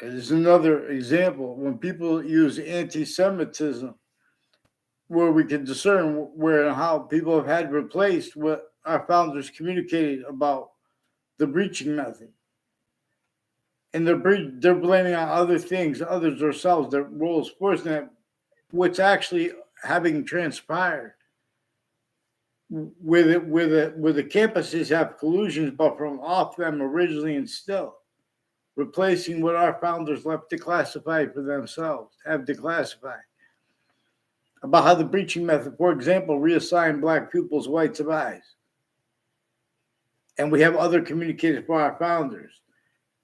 There's another example when people use anti-Semitism, where we can discern where and how people have had replaced what our founders communicated about the breaching method. And they're blaming on other things, others themselves, their roles first, and what's actually having transpired. Where the campuses have collusions, but from off them originally and still, replacing what our founders left declassified for themselves, have declassified. About how the breaching method, for example, reassigned black pupils whites of eyes. And we have other communicators for our founders.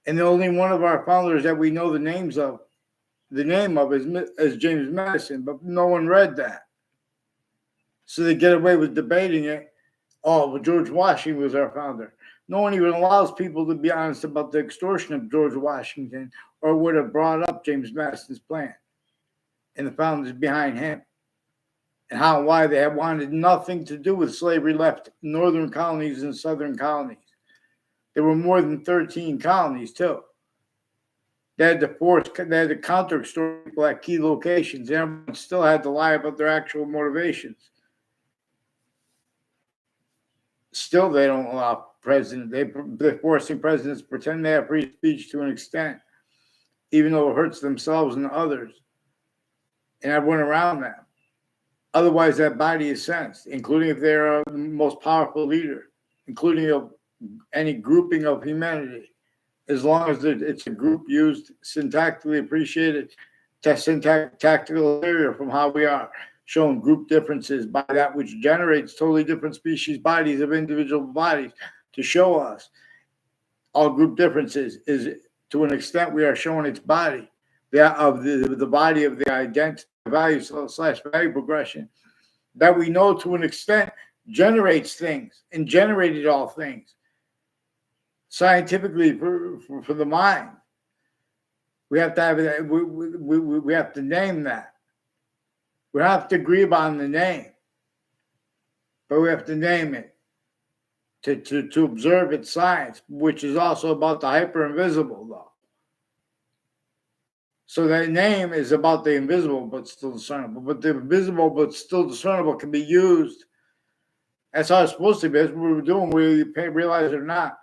And the only one of our founders that we know the name of is James Madison, but no one read that. So they get away with debating it. Oh, well, George Washington was our founder. No one even allows people to be honest about the extortion of George Washington or would have brought up James Madison's plan and the founders behind him and how and why they had wanted nothing to do with slavery left northern colonies and southern colonies. There were more than 13 colonies, too. They had to counter-extort people at key locations. Everyone still had to lie about their actual motivations. Still, they don't allow presidents. They're forcing presidents to pretend they have free speech to an extent, even though it hurts themselves and others and everyone around them. Otherwise, that body is sentenced, including if they're the most powerful leader, including of any grouping of humanity, as long as it's a group used syntactically appreciated, tactical area from how we are, showing group differences by that which generates totally different species bodies of individual bodies to show us all group differences is to an extent we are showing its body, the body of the identity value / value progression that we know to an extent generates things and generated all things scientifically for the mind. We have to have that. We have to name that. We have to agree upon the name, but we have to name it to observe its science, which is also about the hyper invisible, though. So that name is about the invisible but still discernible. But the invisible but still discernible can be used. That's how it's supposed to be. That's what we were doing, whether you realize it or not.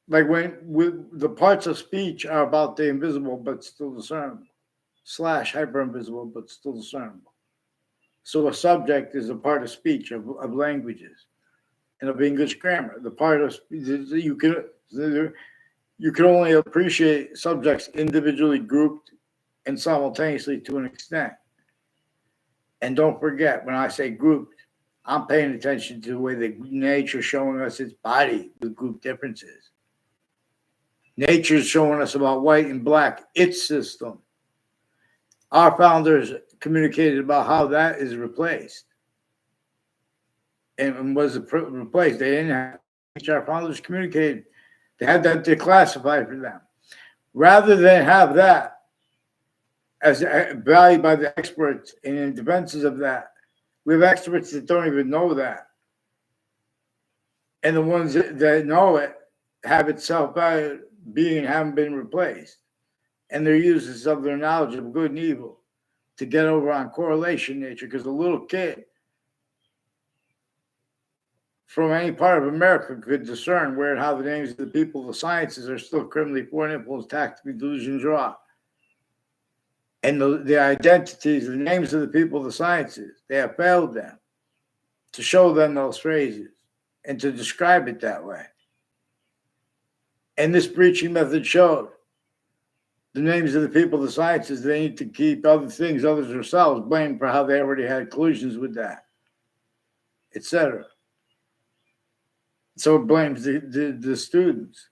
Like when the parts of speech are about the invisible but still discernible, / hyper invisible but still discernible. So a subject is a part of speech of languages and of English grammar. The part of you can only appreciate subjects individually grouped and simultaneously to an extent. And don't forget, when I say grouped, I'm paying attention to the way that nature is showing us its body with group differences. Nature is showing us about white and black, its system. Our founders communicated about how that is replaced. And was replaced. They didn't have, our founders communicated. They had that declassified for them. Rather than have that as valued by the experts and in defenses of that, we have experts that don't even know that. And the ones that know it have it self-valued being haven't been replaced. And their uses of their knowledge of good and evil to get over on correlation nature, because a little kid from any part of America could discern where and how the names of the people, the sciences are still criminally foreign influence, tactically delusion draw. And the identities, the names of the people, the sciences, they have failed them to show them those phrases and to describe it that way. And this breaching method showed the names of the people, the sciences, they need to keep other things, others themselves, blamed for how they already had collusions with that, etc. So it blames the students,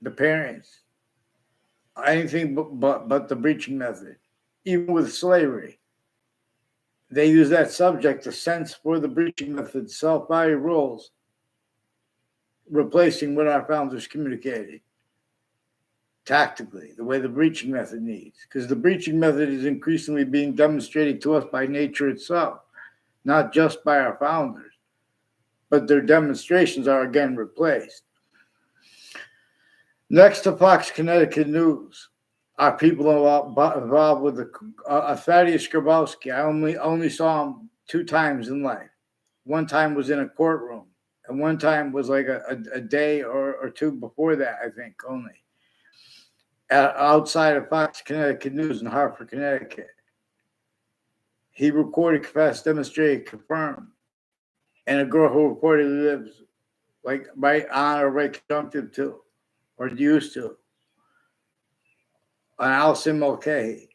the parents, anything but the breaching method. Even with slavery, they use that subject, the sense for the breaching method, self-value roles, replacing what our founders communicated tactically, the way the breaching method needs. Because the breaching method is increasingly being demonstrated to us by nature itself, not just by our founders. But their demonstrations are again replaced. Next to Fox Connecticut News are people involved with Thaddeus Grabowski. I only saw him 2 times in life. One time was in a courtroom, and one time was like a day or 2 before that, I think, only. Outside of Fox Connecticut News in Hartford, Connecticut. He recorded, confessed, demonstrated, confirmed. And a girl who reportedly lives like right on or right conjunctive to, or used to. Allison Mulcahy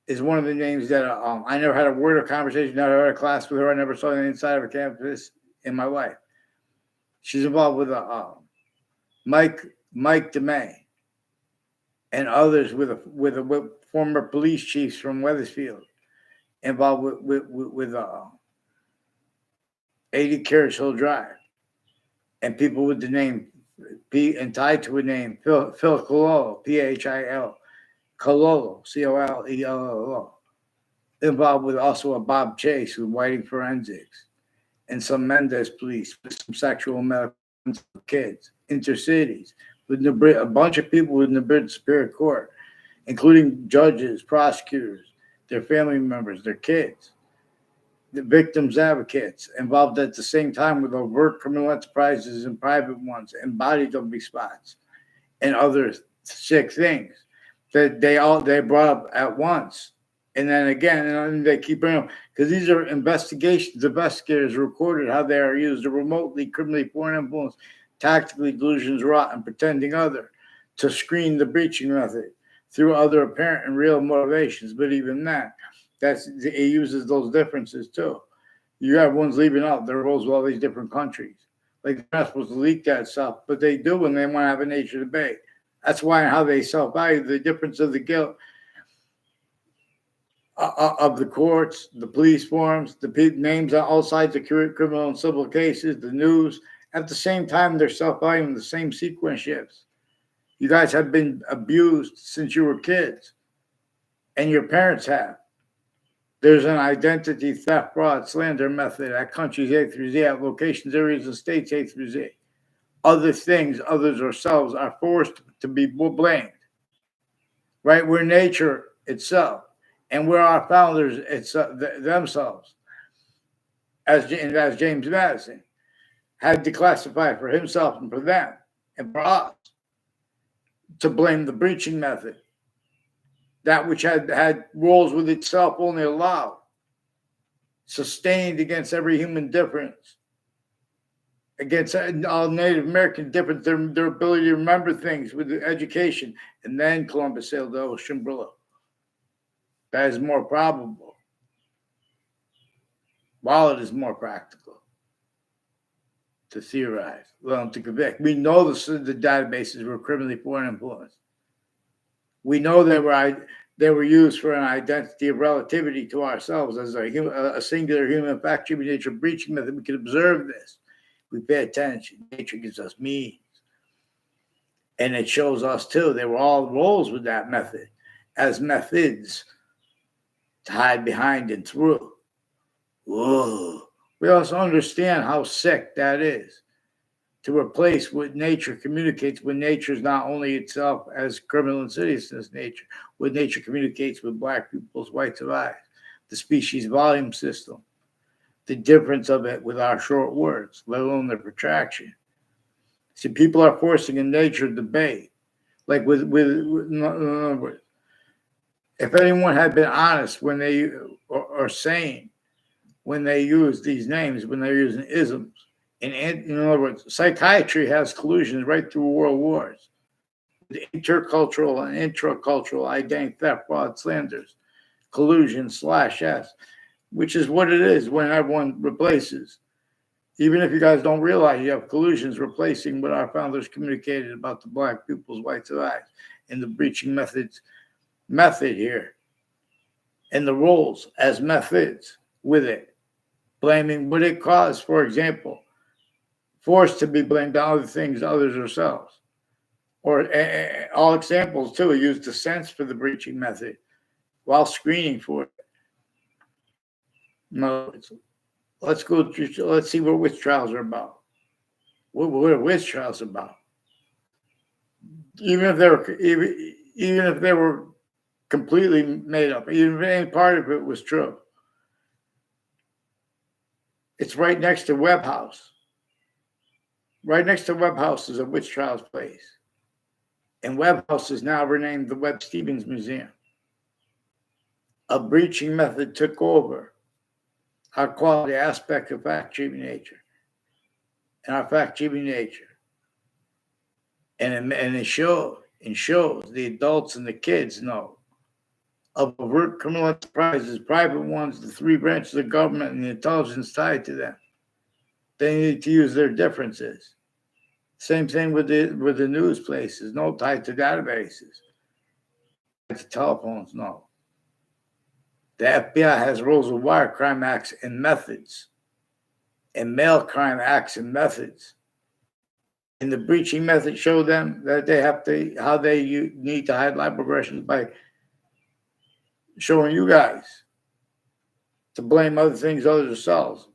is one of the names that I never had a word of conversation, never had a class with her. I never saw the inside of a campus in my life. She's involved with Mike DeMay and others with former police chiefs from Wethersfield involved with 80 Carriage Hill Drive, and people with the name and tied to a name Phil Cololo, Phil Cololo, Colello, involved with also a Bob Chase with Whiting Forensics and some Mendez police with some sexual medical kids, intercities, with a bunch of people with New Superior Court, including judges, prosecutors, their family members, their kids, the victims' advocates, involved at the same time with overt criminal enterprises and private ones and body dumping spots and other sick things that they brought up at once. And then again, and they keep bringing them, because these are investigations. Investigators recorded how they are used to remotely, criminally foreign influence, tactically delusions wrought and pretending other, to screen the breaching method through other apparent and real motivations. But even that, it uses those differences too. You have ones leaving out their roles with all these different countries. Like they're not supposed to leak that stuff, but they do when they want to have a nature debate. That's why and how they self-value, the difference of the guilt of the courts, the police forms, the names on all sides of criminal and civil cases, the news. At the same time, they're self-valuing the same sequence shifts. You guys have been abused since you were kids, and your parents have. There's an identity theft, fraud, slander method at countries A through Z, at locations, areas, and states A through Z. Other things, others, ourselves are forced to be blamed. Right? We're nature itself, and we're our founders themselves, as James Madison had declassified for himself and for them and for us to blame the breaching method, that which had roles with itself only allowed, sustained against every human difference, against all Native American difference, their ability to remember things with education. And then Columbus sailed the ocean blue. That is more probable, while it is more practical to theorize, well, to convict. We know the databases were criminally foreign influenced. We know they were used for an identity of relativity to ourselves as a singular human fact, human nature breaching method. We can observe this. We pay attention. Nature gives us means. And it shows us too. They were all roles with that method as methods to hide behind and through. Whoa. We also understand how sick that is, to replace what nature communicates when nature is not only itself as criminal insidiousness nature, what nature communicates with Black people's whites of eyes, the species volume system, the difference of it with our short words, let alone the protraction. See, people are forcing a nature debate, like with in other words, if anyone had been honest when they or sane when they use these names, when they're using isms. In other words, psychiatry has collusions right through world wars, the intercultural and intracultural identity theft, fraud, slanders, collusion /S, which is what it is when everyone replaces. Even if you guys don't realize, you have collusions replacing what our founders communicated about the Black people's whites of eyes and the breaching method here, and the roles as methods with it, blaming what it caused, for example, forced to be blamed on other things, others, ourselves. Or all examples, too, use the sense for the breaching method while screening for it. No, let's see what witch trials are about. What are witch trials about? even if they were completely made up, even if any part of it was true. It's right next to Webb House. Right next to Webb House is a witch trials place. And Webb House is now renamed the Webb Stevens Museum. A breaching method took over our quality aspect of fact-cheating nature and our fact-cheating nature. And it shows the adults and the kids know of overt criminal enterprises, private ones, the three branches of government, and the intelligence tied to them. They need to use their differences. Same thing with the news places, no tied to databases. To telephones, no. The FBI has rules of wire crime acts and methods, and mail crime acts and methods. And the breaching method showed them that they have to how they need to hide live progressions by showing you guys to blame other things other themselves.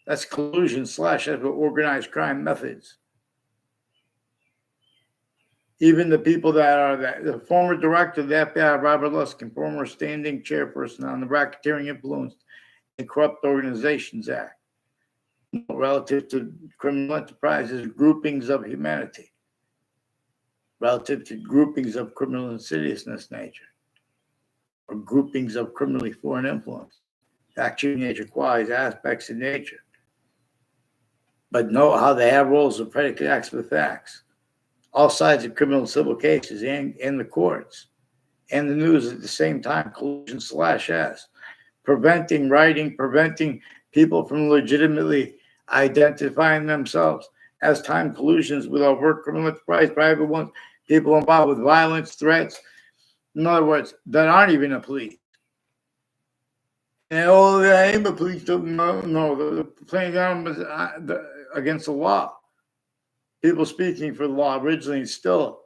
That's collusion / organized crime methods. Even the people that are the former director of the FBI, Robert Luskin, former standing chairperson on the Racketeering Influence and Corrupt Organizations Act, relative to criminal enterprises, groupings of humanity, relative to groupings of criminal insidiousness nature, or groupings of criminally foreign influence, fact-cheating nature, qualities, aspects of nature, but know how they have roles of predicate acts with facts. All sides of criminal and civil cases and the courts and the news at the same time, collusion / S, preventing people from legitimately identifying themselves as time collusions with overt criminal enterprise, private ones, people involved with violence, threats, in other words, that aren't even the police. And I am a police, no, the playing down was against the law. People speaking for the law originally and still.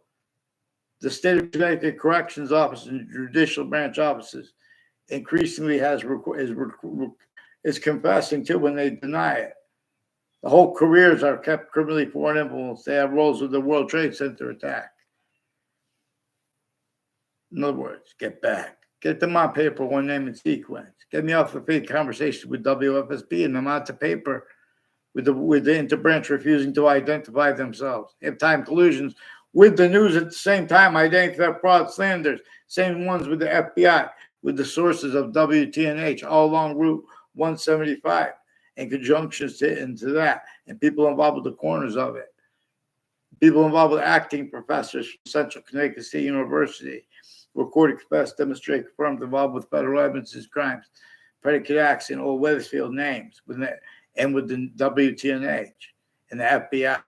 The state of Connecticut corrections office and judicial branch offices increasingly is confessing to when they deny it. The whole careers are kept criminally foreign influence. They have roles with the World Trade Center attack. In other words, get back. Get them on paper, one name and sequence. Get me off the fake conversation with WFSB and them onto paper with the interbranch refusing to identify themselves. Have time collusions with the news at the same time, identify fraud slanders, same ones with the FBI, with the sources of WTNH all along Route 175 and conjunctions into that, and people involved with the corners of it. People involved with acting professors from Central Connecticut State University, recorded, confessed, demonstrate, confirmed, involved with federal evidences, crimes, predicate acts, and Old Weathersfield names, and with the WTNH and the FBI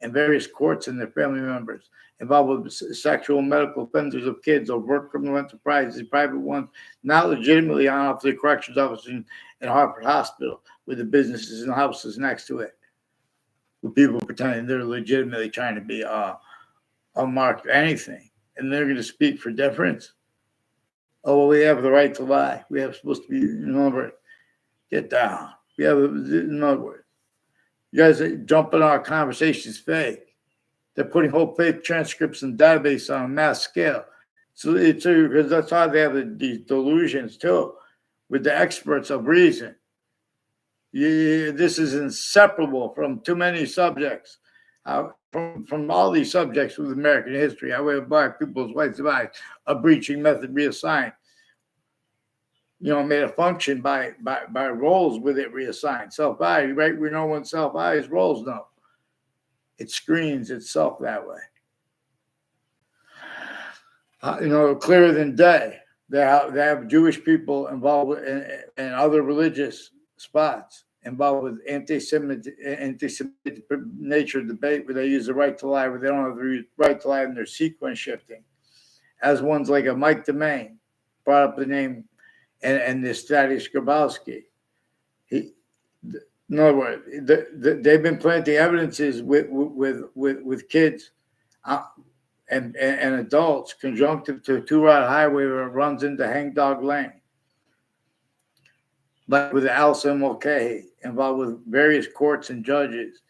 and various courts and their family members, involved with sexual and medical offenders of kids, overt criminal enterprises, private ones, not legitimately on off the corrections office in Hartford Hospital, with the businesses and houses next to it, with people pretending they're legitimately trying to be unmarked or anything, and they're going to speak for difference. Oh, well, we have the right to lie. We have supposed to be, get down. We have, in other words, you guys are jumping our conversations fake. They're putting whole fake transcripts and databases on a mass scale. So it's because that's how they have these delusions too, with the experts of reason. This is inseparable from too many subjects, from all these subjects with American history. How we have black people's white survived, a breaching method reassigned. Made a function by roles with it reassigned. Self-I, right? We know when self-I is roles know. It screens itself that way. Clearer than day. They have Jewish people involved in other religious spots, involved with anti-Semitic nature debate, where they use the right to lie, where they don't have the right to lie, and they're sequence shifting. As ones like a Mike DeMaine brought up the name, and this Thaddeus Grabowski. In other words, they've been planting evidences with kids and adults conjunctive to a two-route highway where it runs into Hangdog Lane. Like with Alison Mulcahy, involved with various courts and judges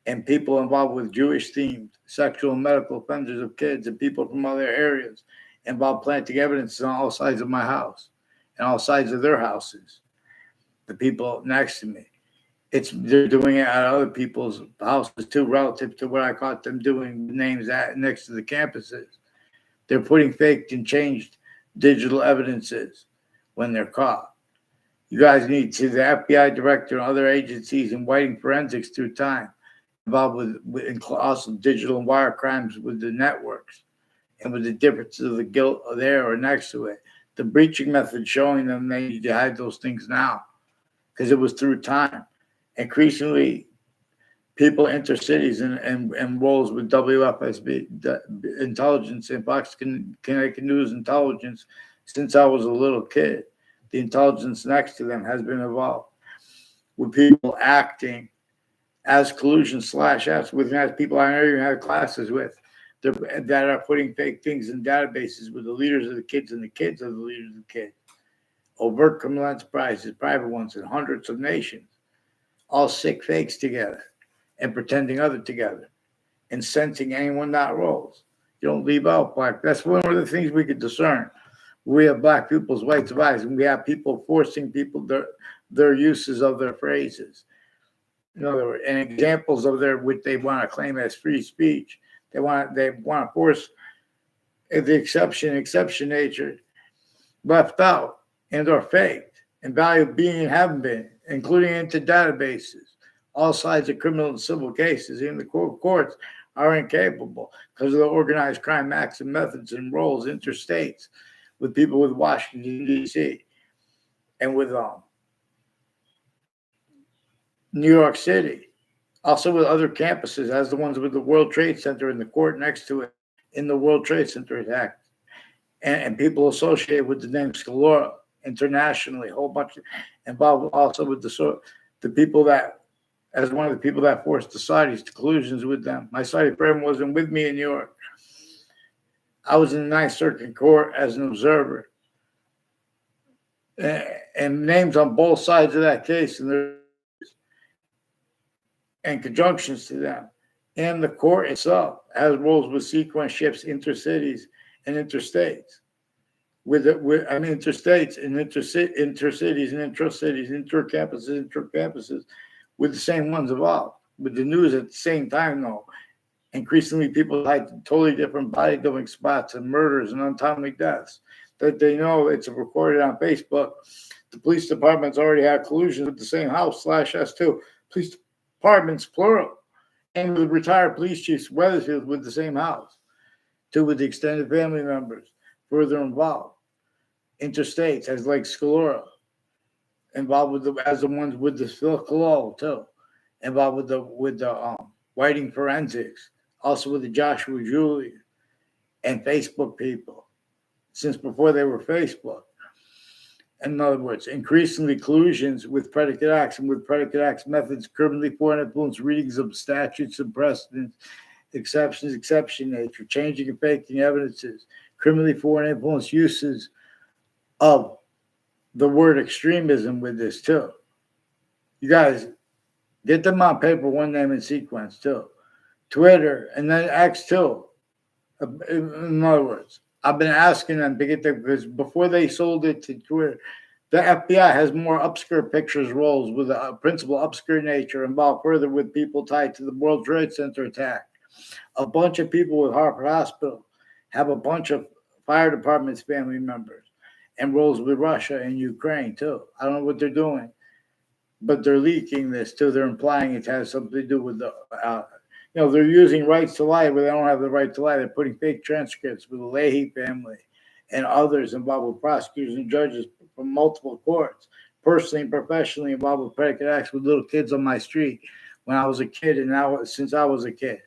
and people involved with Jewish-themed sexual and medical offenders of kids and people from other areas involved planting evidence on all sides of my house and all sides of their houses, the people next to me. They're doing it at other people's houses too, relative to what I caught them doing with names next to the campuses. They're putting faked and changed digital evidences when they're caught. You guys need to, the FBI director and other agencies in whiting forensics through time, involved with also digital and wire crimes with the networks and with the difference of the guilt there or next to it. The breaching method showing them they need to hide those things now because it was through time. Increasingly, people enter cities and roles with WFSB intelligence and Fox Connecticut News intelligence since I was a little kid. The intelligence next to them has been involved with people acting as collusion/apps with people I never even had classes with that are putting fake things in databases with the leaders of the kids and the kids of the leaders of the kids. Overt criminal enterprises, private ones in hundreds of nations, all sick fakes together and pretending other together and sensing anyone not roles. You don't leave out black. That's one of the things we could discern. We have black people's whites of eyes, and we have people forcing people their uses of their phrases. In other words, and examples of what they want to claim as free speech. They want to force the exception nature left out and or faked, and value being and haven't been, including into databases. All sides of criminal and civil cases, even the courts, are incapable because of the organized crime acts and methods and roles interstates with people with Washington, D.C. and with New York City, also with other campuses, as the ones with the World Trade Center and the court next to it in the World Trade Center attack, and people associated with the name Scalora internationally, a whole bunch involved also with the people that, as one of the people that forced the Saudis to collusions with them. My Saudi friend wasn't with me in New York. I was in the Ninth Circuit Court as an observer. And names on both sides of that case and conjunctions to them. And the court itself has roles with sequence ships intercities and interstates. Interstates and intercities and introcities, intercampuses, with the same ones involved. With the news at the same time, though, increasingly people hide totally different body-dumping spots and murders and untimely deaths that they know it's recorded on Facebook. The police departments already have collusions with the same house /S2. Police departments, plural. And with retired police chiefs, Weathersfield, with the same house. Two with the extended family members further involved. Interstates, as like Scalora, involved with as the ones with the Phil Colol, too. Involved with the whiting forensics, also with the Joshua Julian and Facebook people, since before they were Facebook. In other words, increasingly collusions with predicate acts and with predicate acts methods, criminally foreign influence readings of statutes and precedents, exceptions, exception nature, changing and faking evidences, criminally foreign influence uses of the word extremism with this too. You guys get them on paper, one name in sequence too. Twitter and then X too. In other words, I've been asking them to get them because before they sold it to Twitter, the FBI has more obscure pictures roles with a principal obscure nature involved further with people tied to the World Trade Center attack. A bunch of people with Harvard Hospital have a bunch of fire department's family members and roles with Russia and Ukraine too. I don't know what they're doing, but they're leaking this too. They're implying it has something to do with the they're using rights to lie where they don't have the right to lie. They're putting fake transcripts with the Leahy family and others involved with prosecutors and judges from multiple courts, personally and professionally involved with predicate acts with little kids on my street when I was a kid and now since I was a kid.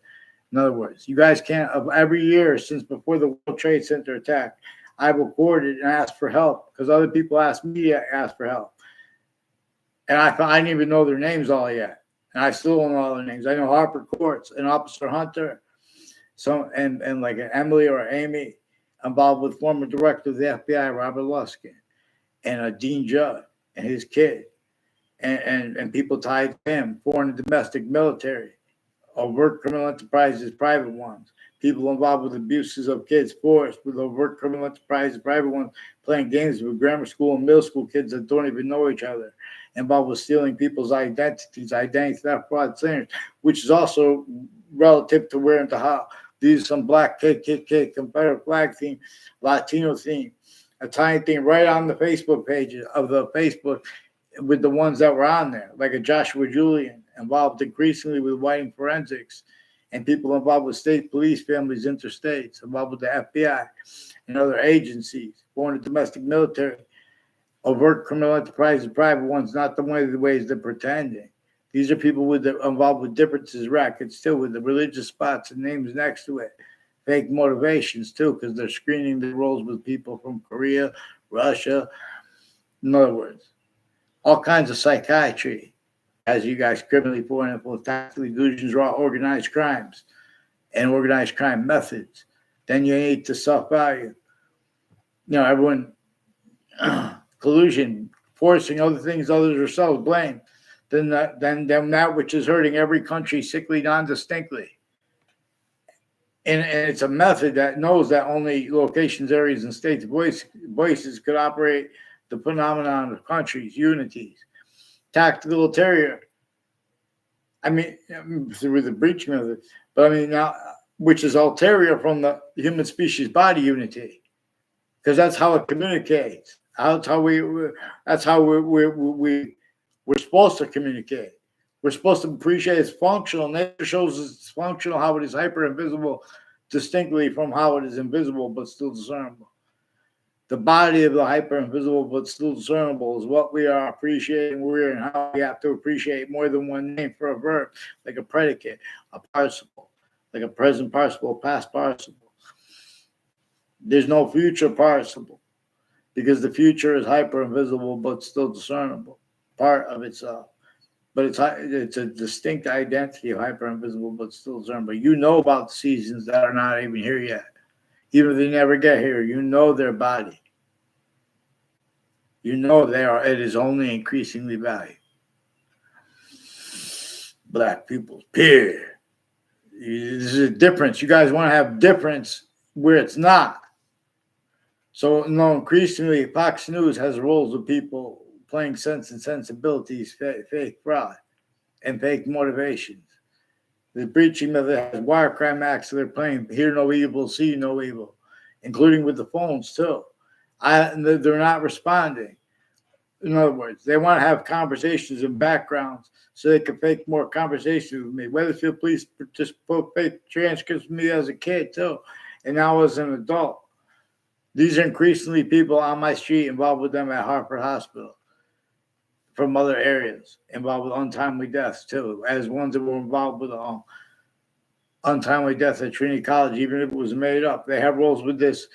In other words, you guys can't, every year since before the World Trade Center attack, I've recorded and asked for help because other people asked me to ask for help. And I didn't even know their names all yet. And I still don't know all their names. I know Harper Courts and Officer Hunter, and like an Emily or Amy involved with former director of the FBI, Robert Luskin, and Dean Judd and his kid, and people tied to him, foreign and domestic military, overt criminal enterprises, private ones. People involved with abuses of kids, forced with overt criminal enterprises, private ones, playing games with grammar school and middle school kids that don't even know each other, involved with stealing people's identities, identity theft, fraud, slanders, which is also relative to where and to how. These are some black KKK, Confederate flag theme, Latino theme, a tiny thing right on the Facebook pages of the Facebook with the ones that were on there, like a Joshua Julian, involved increasingly with whiting forensics, and people involved with state police, families, interstates, involved with the FBI and other agencies, foreign and domestic military, overt criminal enterprises, private ones, not the ways they're pretending. These are people involved with differences, rackets, still with the religious spots and names next to it. Fake motivations, too, because they're screening the roles with people from Korea, Russia. In other words, all kinds of psychiatry. As you guys, criminally foreign influence, tactical illusions, raw organized crimes, and organized crime methods. Then you need to self-value. Everyone, collusion, forcing other things others are self-blame. Then that which is hurting every country sickly, non-distinctly. And it's a method that knows that only locations, areas, and states' voices could operate the phenomenon of countries, unities. Tactical ulterior. Through the breaching of it, but now, which is ulterior from the human species body unity, because that's how it communicates. That's how we're supposed to communicate. We're supposed to appreciate its functional. Nature shows it's functional, how it is hyper invisible, distinctly from how it is invisible but still discernible. The body of the hyper invisible but still discernible is what we are appreciating. Where and how we have to appreciate more than one name for a verb, like a predicate, a participle, like a present participle, past participle. There's no future participle because the future is hyper invisible but still discernible, part of itself. But it's a distinct identity of hyper invisible but still discernible. You know about the seasons that are not even here yet. Even if they never get here, you know their body. You know it is only increasingly valued. Black people's period. This is a difference. You guys want to have difference where it's not. So increasingly Fox News has roles of people playing sense and sensibilities, fake fraud, and fake motivations. The breaching method has wire crime acts, so they're playing hear no evil, see no evil, including with the phones too. They're not responding. In other words, they want to have conversations in backgrounds so they can fake more conversations with me. Weatherfield police just put fake transcripts of me as a kid too, and now as an adult. These are increasingly people on my street involved with them at Hartford Hospital from other areas, involved with untimely deaths too, as ones that were involved with untimely death at Trinity College, even if it was made up. They have roles with this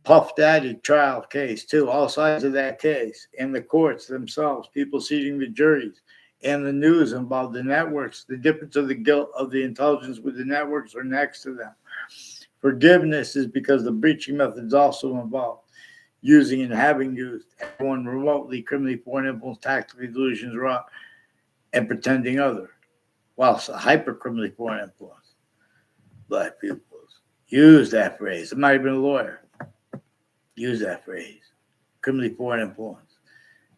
Puff Daddy trial case too, all sides of that case, and the courts themselves, people seating the juries, and the news involved, the networks, the difference of the guilt of the intelligence with the networks or next to them. Forgiveness is because the breaching method is also involved, using and having used everyone remotely, criminally foreign influence, tactical delusions, raw, and pretending other, whilst hyper criminally foreign influence. Black people use that phrase. I'm not even a lawyer. Use that phrase, criminally foreign influence.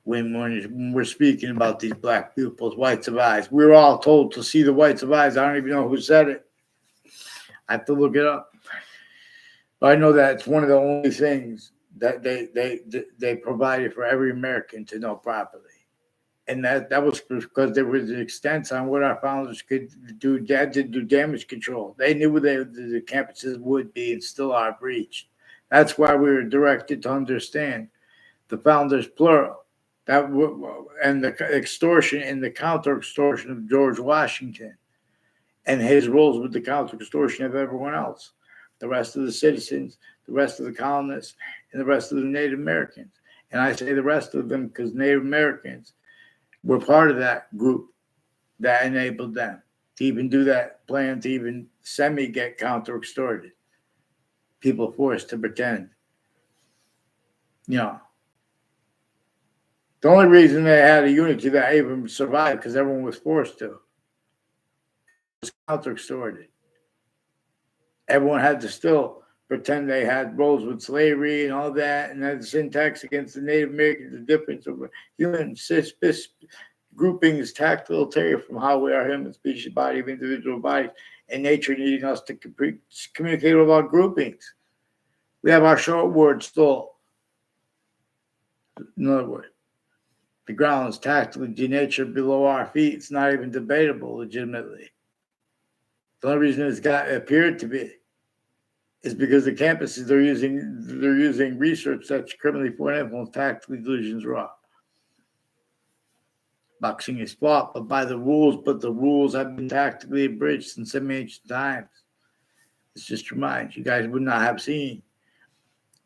When we're speaking about these black people's whites of eyes, we're all told to see the whites of eyes. I don't even know who said it. I have to look it up. But I know that it's one of the only things that they provided for every American to know properly. And that was because there was extents on what our founders could do. Dad did do damage control. They knew where the campuses would be and still are breached. That's why we were directed to understand the founders, plural, and the extortion and the counter-extortion of George Washington and his roles with the counter-extortion of everyone else, the rest of the citizens, the rest of the colonists, and the rest of the Native Americans. And I say the rest of them because Native Americans were part of that group that enabled them to even do that plan, to even get counter-extorted. People forced to pretend. The only reason they had a unity that even survived because everyone was forced to. was counter-extorted. Everyone had to still pretend they had roles with slavery and all that, and had the syntax against the Native Americans, the difference of human groupings, tactile from how we are human species, body of individual bodies, and nature needing us to communicate about groupings. We have our short word still. In other words, the ground is tactically denatured below our feet. It's not even debatable legitimately. The only reason it's appeared to be is because the campuses they're using research that's criminally foreign influence, tactically delusions raw. Boxing is fought, but by the rules, but the rules have been tactically abridged since ancient times. It's just reminds you guys would not have seen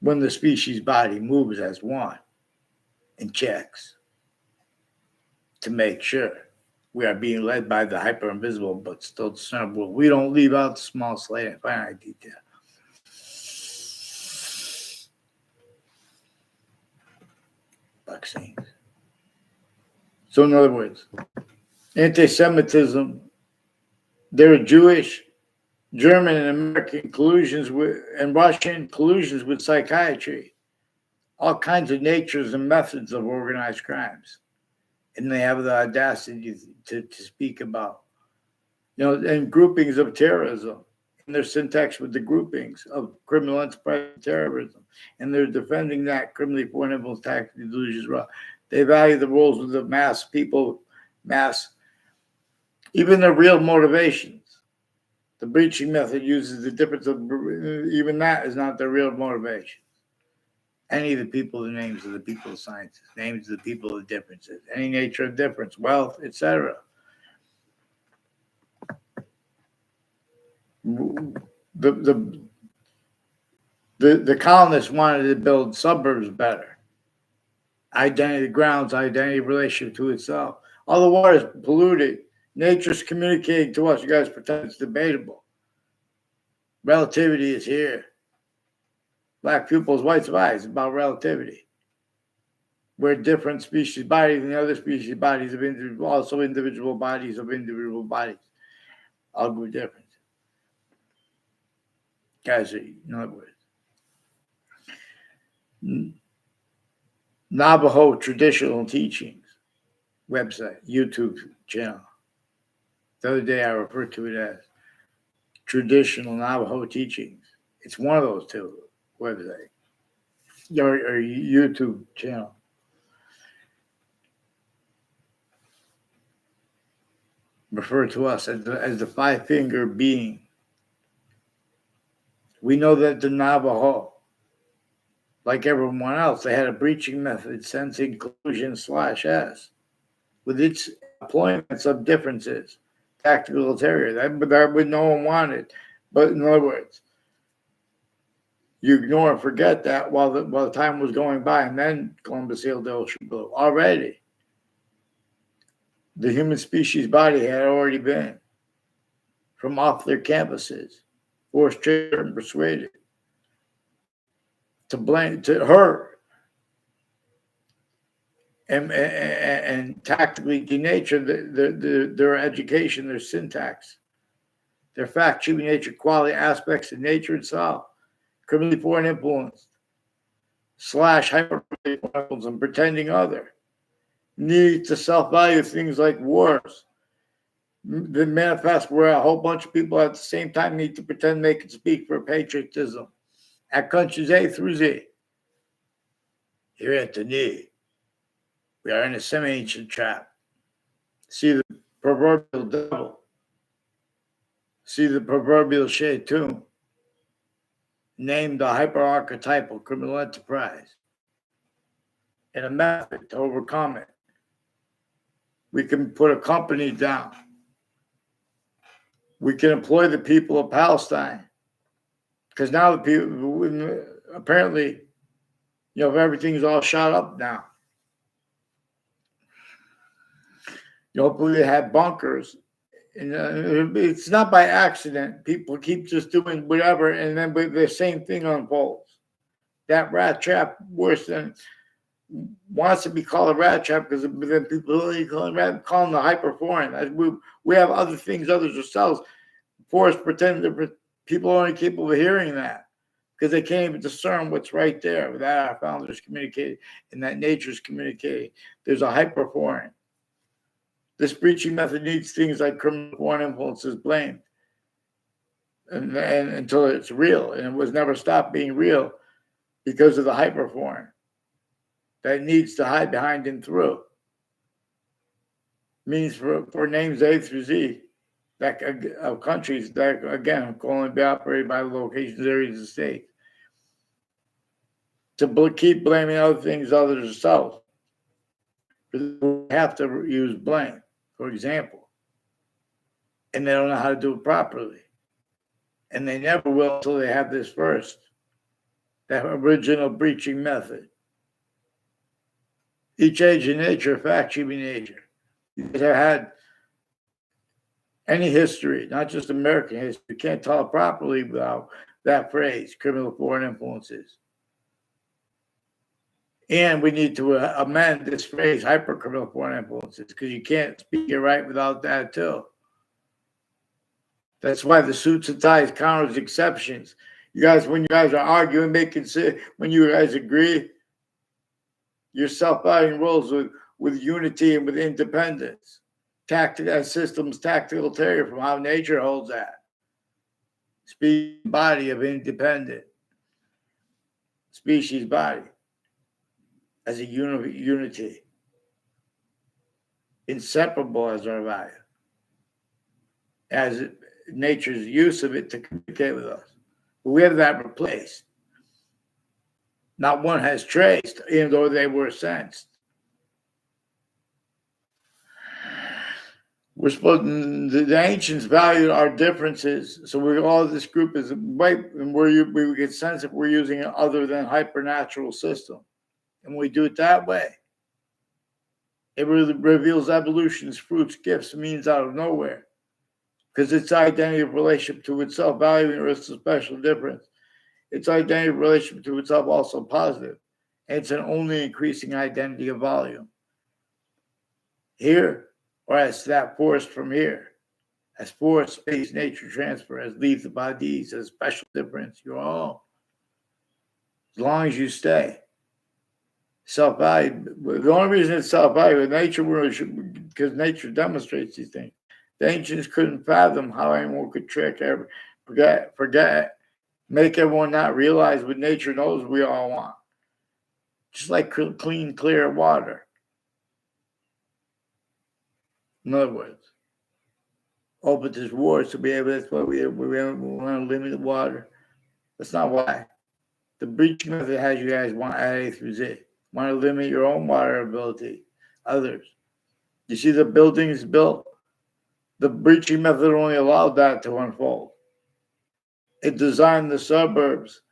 when the species body moves as one and checks to make sure we are being led by the hyper-invisible but still discernible. We don't leave out the small, slight, and finite detail. Vaccines. So in other words, anti-Semitism, there are Jewish, German, and American collusions with, and Russian collusions with psychiatry, all kinds of natures and methods of organized crimes. And they have the audacity to speak about, and groupings of terrorism, and their syntax with the groupings of criminal enterprise and terrorism. And they're defending that criminally foreign influence, tactical delusions. They value the roles of the mass people, even their real motivations. The breaching method uses the difference of, even that is not their real motivation. Any of the people, the names of the people of sciences, names of the people of differences, any nature of difference, wealth, etc. The colonists wanted to build suburbs better. Identity grounds, identity relationship to itself. All the water is polluted. Nature's communicating to us. You guys pretend it's debatable. Relativity is here. Black pupils, white eyes, about relativity. We're different species bodies than the other species bodies of individual, also individual bodies of individual bodies. All good difference. Guys, in other words, Navajo traditional teachings website, YouTube channel. The other day I referred to it as traditional Navajo teachings. It's one of those two websites or YouTube channel. Refer to us as the five-finger being. We know that the Navajo, like everyone else, they had a breaching method sensing collusion/S with its deployments of differences, tactical ulterior. That would no one wanted. But in other words, you ignore and forget that while the time was going by, and then Columbus sailed the ocean blue. Already, the human species body had already been from off their campuses, forced, triggered, and persuaded to blame to her and tactically denature their education, their syntax, their fact, human nature, quality aspects of nature itself, criminally foreign influence / hyper influence and pretending other. Need to self-value things like wars. The manifest where a whole bunch of people at the same time need to pretend they can speak for patriotism at countries A through Z. Here at the knee, we are in a semi-ancient trap. See the proverbial devil. See the proverbial shaitan. Named the hyper-archetypal criminal enterprise. And a method to overcome it. We can put a company down. We can employ the people of Palestine. Because now the people, apparently, everything's all shot up now. Hopefully they have bunkers. And it's not by accident. People keep just doing whatever, and then the same thing unfolds. That rat trap worse than wants to be called a rat trap because then people call them the hyper foreign. We have other things, others ourselves. For us pretend that people are only capable of hearing that because they can't even discern what's right there that our founders communicated and that nature's communicating. There's a hyper foreign. This breaching method needs things like criminal foreign influences blamed. And until it's real, and it was never stopped being real because of the hyper foreign that needs to hide behind and through. Means for names A through Z that of countries that again can only be operated by locations, areas, and states. To keep blaming other things other than self, we have to use blame, for example, and they don't know how to do it properly, and they never will until they have this first, that original breaching method. Each age in nature, fact should be nature. You have had any history, not just American history. You can't tell it properly without that phrase, criminal foreign influences. And we need to amend this phrase, hypercriminal foreign influences, because you can't speak it right without that too. That's why the suits and ties counters exceptions. You guys, when you guys are arguing, when you guys agree, you're self-valuing roles with unity and with independence. Tactical systems, tactical terror from how nature holds that. Species body of independent. Species body as a unity. Inseparable as our value. As nature's use of it to communicate with us. But we have that replaced. Not one has traced, even though they were sensed. We're supposed the ancients valued our differences, so all this group is white, and we get sense if we're using an other than hypernatural system, and we do it that way. It really reveals evolution's fruits, gifts, means out of nowhere, because its identity of relationship to itself, valuing its special difference, its identity of relationship to itself also positive, and it's an only increasing identity of volume. Here. Or as that force from here, as force, space, nature, transfer, as leaves the bodies, as special difference, you're all. As long as you stay. Self-value. The only reason it's self-value is nature, because nature demonstrates these things. The ancients couldn't fathom how anyone could trick, forget, make everyone not realize what nature knows we all want. Just like clean, clear water. In other words, but there's wars to be able. That's why we want to limit the water. That's not why. The breaching method has you guys want A through Z. Want to limit your own water ability. Others. You see the buildings built. The breaching method only allowed that to unfold. It designed the suburbs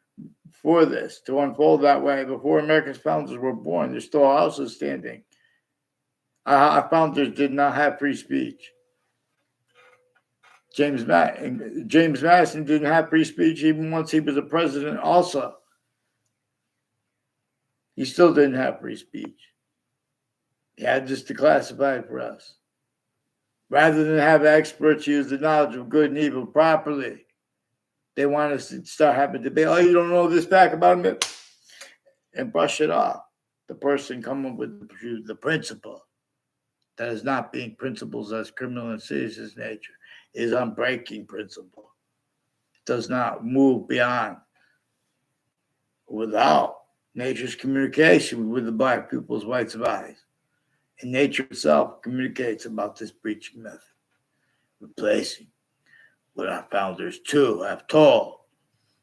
for this to unfold that way. Before America's founders were born, there's still houses standing. Our founders did not have free speech. James Madison didn't have free speech even once he was a president also. He still didn't have free speech. He had this declassified for us. Rather than have experts use the knowledge of good and evil properly, they want us to start having debate. Oh, you don't know this fact about him? And brush it off. The person coming with the principle that is not being principles as criminal and citizen's nature is unbreaking principle. It does not move beyond without nature's communication with the black people's rights of eyes. And nature itself communicates about this breaching method, replacing what our founders too have taught,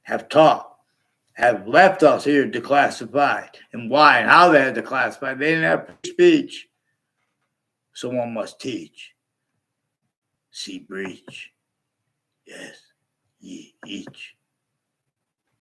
have left us here declassified, and why and how they had declassified. They didn't have free speech. Someone must teach. See breach. Yes, ye each.